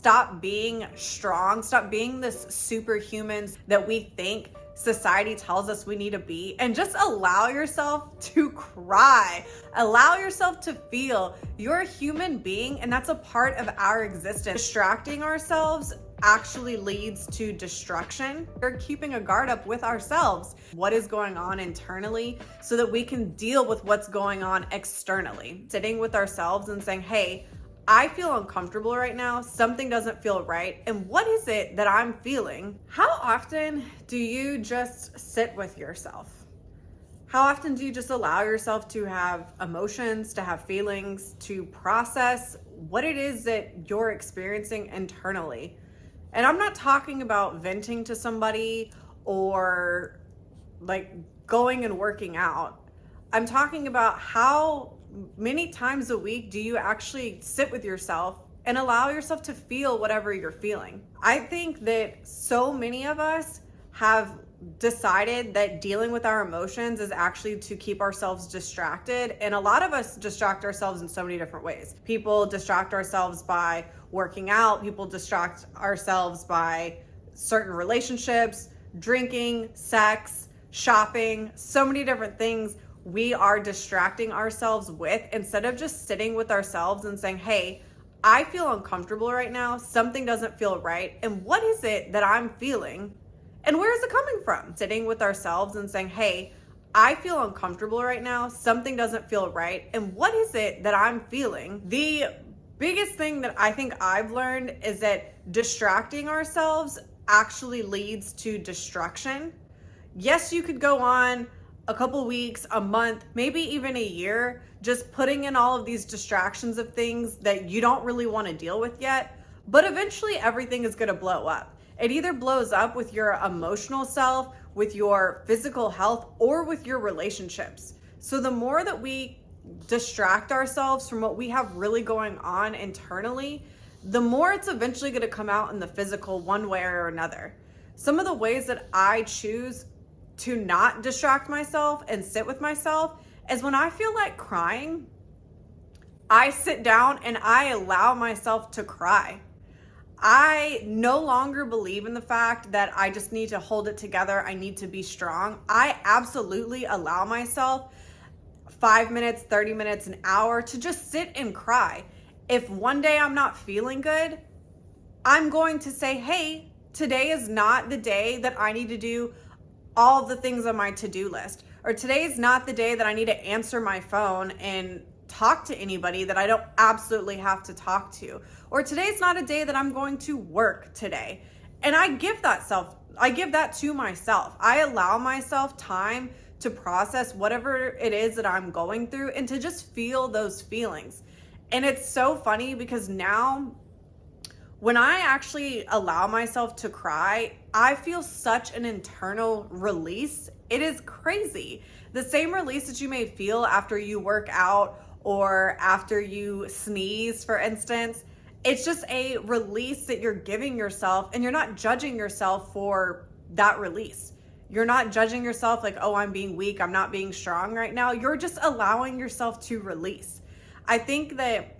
Stop being strong. Stop being this superhumans that we think society tells us we need to be, and just allow yourself to cry. Allow yourself to feel. You're a human being, and that's a part of our existence. Distracting ourselves actually leads to destruction. We're keeping a guard up with ourselves. What is going on internally so that we can deal with what's going on externally. Sitting with ourselves and saying, hey, I feel uncomfortable right now. Something doesn't feel right. And what is it that I'm feeling? How often do you just sit with yourself? How often do you just allow yourself to have emotions, to have feelings, to process what it is that you're experiencing internally? And I'm not talking about venting to somebody or like going and working out. I'm talking about how many times a week do you actually sit with yourself and allow yourself to feel whatever you're feeling? I think that so many of us have decided that dealing with our emotions is actually to keep ourselves distracted. And a lot of us distract ourselves in so many different ways. People distract ourselves by working out. People distract ourselves by certain relationships, drinking, sex, shopping, so many different things we are distracting ourselves with instead of just sitting with ourselves and saying, hey, I feel uncomfortable right now. Something doesn't feel right. And what is it that I'm feeling? And where is it coming from? Sitting with ourselves and saying, hey, I feel uncomfortable right now. Something doesn't feel right. And what is it that I'm feeling? The biggest thing that I think I've learned is that distracting ourselves actually leads to destruction. Yes, you could go on a couple weeks, a month, maybe even a year, just putting in all of these distractions of things that you don't really want to deal with yet. But eventually everything is going to blow up. It either blows up with your emotional self, with your physical health, or with your relationships. So the more that we distract ourselves from what we have really going on internally, the more it's eventually going to come out in the physical one way or another. Some of the ways that I choose to not distract myself and sit with myself is when I feel like crying, I sit down and I allow myself to cry. I no longer believe in the fact that I just need to hold it together. I need to be strong. I absolutely allow myself 5 minutes, 30 minutes, an hour to just sit and cry. If one day I'm not feeling good, I'm going to say, hey, today is not the day that I need to do all the things on my to-do list. Or today is not the day that I need to answer my phone and talk to anybody that I don't absolutely have to talk to. Or today's not a day that I'm going to work today. And I give that to myself. I allow myself time to process whatever it is that I'm going through and to just feel those feelings. And it's so funny because now when I actually allow myself to cry, I feel such an internal release. It is crazy. The same release that you may feel after you work out or after you sneeze, for instance. It's just a release that you're giving yourself, and you're not judging yourself for that release. You're not judging yourself like, oh, I'm being weak, I'm not being strong right now. You're just allowing yourself to release. I think that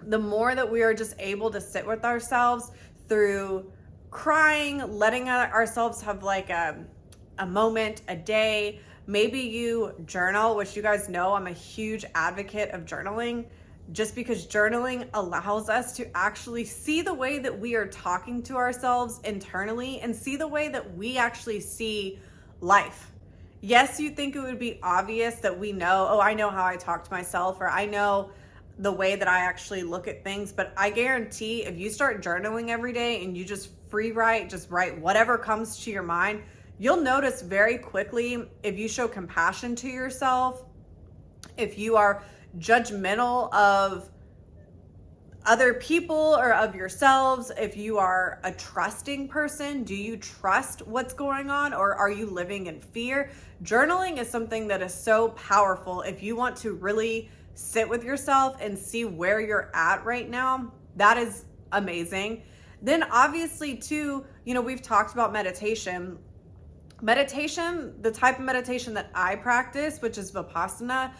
the more that we are just able to sit with ourselves through crying, letting ourselves have like a moment, a day, maybe you journal, which you guys know I'm a huge advocate of journaling, just because journaling allows us to actually see the way that we are talking to ourselves internally and see the way that we actually see life. Yes, you think it would be obvious that we know, oh, I know how I talk to myself, or I know the way that I actually look at things. But I guarantee if you start journaling every day and you just just write whatever comes to your mind, you'll notice very quickly if you show compassion to yourself, if you are judgmental of other people or of yourselves, if you are a trusting person, do you trust what's going on, or are you living in fear? Journaling is something that is so powerful if you want to really sit with yourself and see where you're at right now. That is amazing. Then obviously too, we've talked about meditation. Meditation, the type of meditation that I practice, which is Vipassana,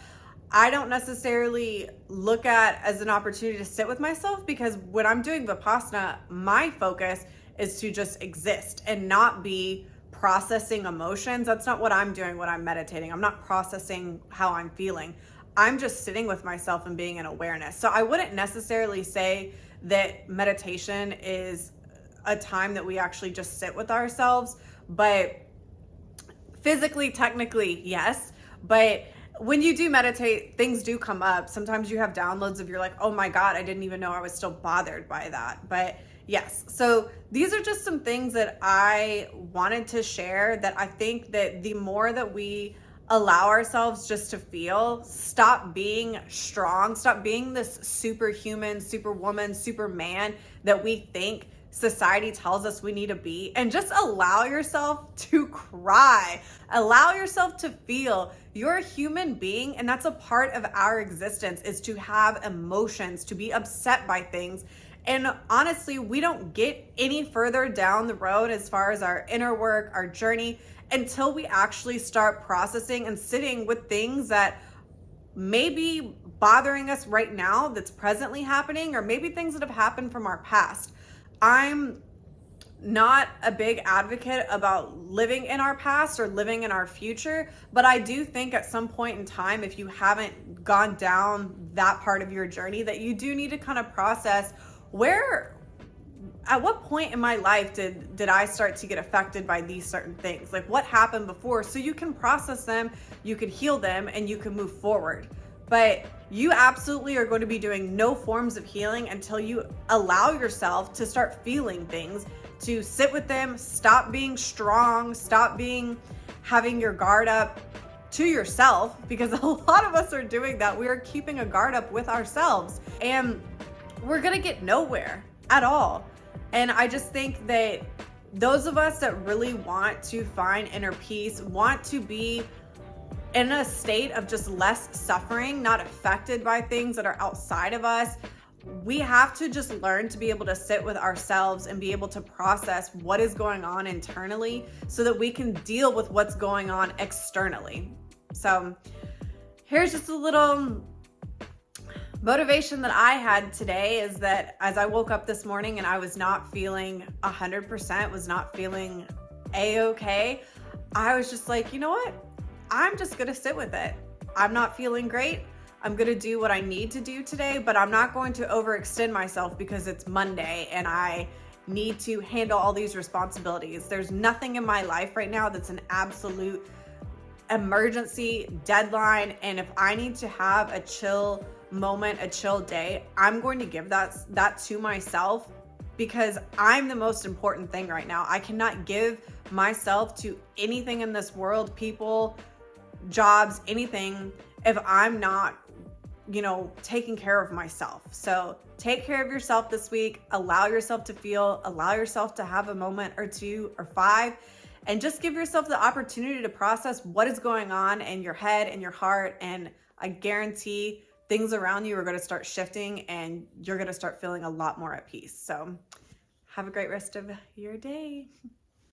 I don't necessarily look at as an opportunity to sit with myself, because when I'm doing Vipassana, my focus is to just exist and not be processing emotions. That's not what I'm doing when I'm meditating. I'm not processing how I'm feeling. I'm just sitting with myself and being in awareness. So I wouldn't necessarily say that meditation is a time that we actually just sit with ourselves, but physically, technically, yes. But when you do meditate, things do come up. Sometimes you have downloads of you're like, oh my God, I didn't even know I was still bothered by that. But yes, so these are just some things that I wanted to share, that I think that the more that we allow ourselves just to feel, stop being strong, stop being this superhuman, superwoman, superman that we think society tells us we need to be, and just allow yourself to cry, allow yourself to feel. You're a human being, and that's a part of our existence, is to have emotions, to be upset by things. And honestly, we don't get any further down the road as far as our inner work, our journey, until we actually start processing and sitting with things that may be bothering us right now, that's presently happening, or maybe things that have happened from our past. I'm not a big advocate about living in our past or living in our future, but I do think at some point in time, if you haven't gone down that part of your journey, that you do need to kind of process at what point in my life did I start to get affected by these certain things? Like, what happened before? So you can process them, you can heal them, and you can move forward. But you absolutely are going to be doing no forms of healing until you allow yourself to start feeling things, to sit with them, stop being strong, stop having your guard up to yourself, because a lot of us are doing that. We are keeping a guard up with ourselves, and we're going to get nowhere at all. And I just think that those of us that really want to find inner peace, want to be in a state of just less suffering, not affected by things that are outside of us, we have to just learn to be able to sit with ourselves and be able to process what is going on internally, so that we can deal with what's going on externally. So here's just a little motivation that I had today, is that as I woke up this morning and I was not feeling 100%, was not feeling a-okay, I was just like, you know what? I'm just gonna sit with it. I'm not feeling great. I'm gonna do what I need to do today, but I'm not going to overextend myself because it's Monday and I need to handle all these responsibilities. There's nothing in my life right now that's an absolute emergency deadline. And if I need to have a chill moment, a chill day, I'm going to give that to myself, because I'm the most important thing right now. I cannot give myself to anything in this world, people, jobs, anything, if I'm not, taking care of myself. So take care of yourself this week. Allow yourself to feel, allow yourself to have a moment or 2 or 5, and just give yourself the opportunity to process what is going on in your head and your heart. And I guarantee things around you are going to start shifting, and you're going to start feeling a lot more at peace. So have a great rest of your day.